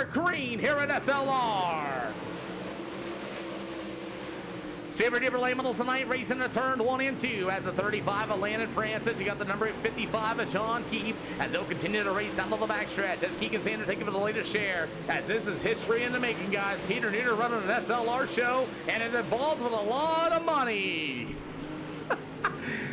dark green here at SLR. Super duper late models tonight, racing to turn 1 and 2 as the 35 of Landon Francis. You got the number 55 of John Keefe as they'll continue to race down to the backstretch as Keegan Sander taking for the latest share. As this is history in the making, guys. Peter Neuter running an SLR show, and it involves with a lot of money.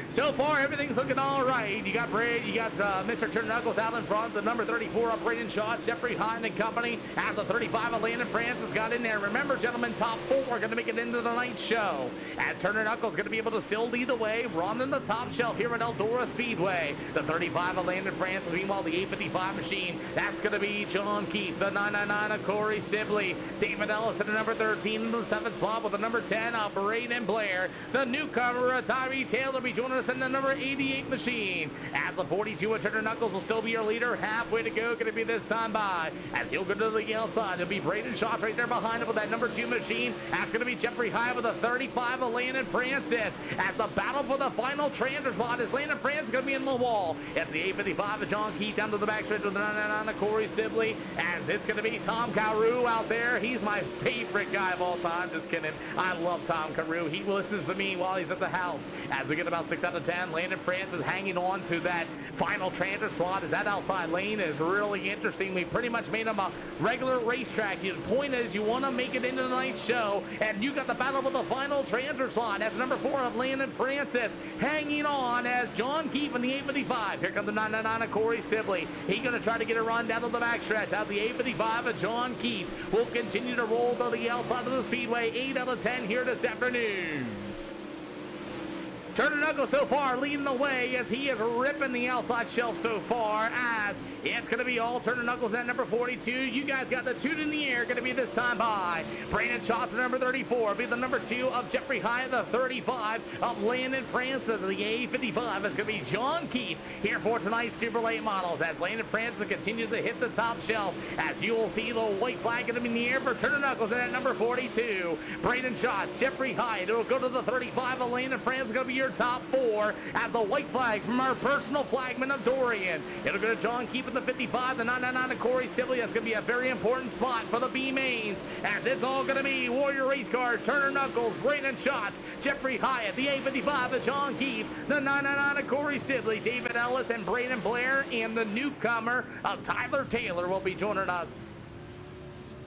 So far, everything's looking all right. You got Mr. Turnknuckles out in front. The number 34 of Braden Shaw, Jeffrey Hine and company. As the 35 of Landon Francis got in there. Remember, gentlemen, top 4 are going to make it into the night show. As Turnknuckles going to be able to still lead the way, running the top shelf here at Eldora Speedway. The 35 of Landon Francis, meanwhile, the 855 machine. That's going to be John Keefe. The 999 of Corey Sibley. David Ellis at the number 13 in the 7th spot with the number 10 of Braden Blair. The newcomer, Tyree Taylor, will be joining us in the number 88 machine. As the 42 of Turnknuckles will still be your leader. Halfway to go, going to be this time by. As he'll go to the outside, it'll be Braden Shots right there behind him with that number 2 machine. That's going to be Jeffrey High with the 35 of Landon Francis. As the battle for the final transfer spot is Landon Francis going to be in the wall. It's the 855 of John Keith down to the backstretch with the 999 of Corey Sibley. As it's going to be Tom Carew out there. He's my favorite guy of all time. Just kidding. I love Tom Carew. He listens to me while he's at the house. As we get about 6 out of 10, Landon Francis hanging on to that final transfer slot as that outside lane is really interesting. We pretty much made him a regular racetrack. The point is you want to make it into the night show, and you got the battle for the final transfer slot. That's number 4 of Landon Francis hanging on as John Keefe in the 855. Here comes the 999 of Corey Sibley. He's going to try to get a run down to the backstretch. Out the 855 of John Keefe will continue to roll to the outside of the speedway. 8 out of 10 here this afternoon. Turnknuckles so far leading the way as he is ripping the outside shelf so far, as it's going to be all Turnknuckles at number 42. You guys got the 2 in the air, going to be this time by Brandon Shots at number 34. Be the number 2 of Jeffrey High, the 35 of Landon Francis. The A55 is going to be John Keefe here for tonight's super late models as Landon Francis continues to hit the top shelf. As you will see the white flag going to be in the air for Turnknuckles at number 42. Brandon Shots, Jeffrey High. It'll go to the 35 of Landon Francis, going to be your top 4 as the white flag from our personal flagman of Dorian. It'll go to John Keefe with the 55, the 999 of Corey Sibley. That's going to be a very important spot for the B mains as it's all going to be Warrior Race Cars, Turnknuckles, Brandon Shots, Jeffrey Hyatt, the 855 of John Keefe, the 999 of Corey Sibley, David Ellis and Braden Blair, and the newcomer of Tyler Taylor will be joining us.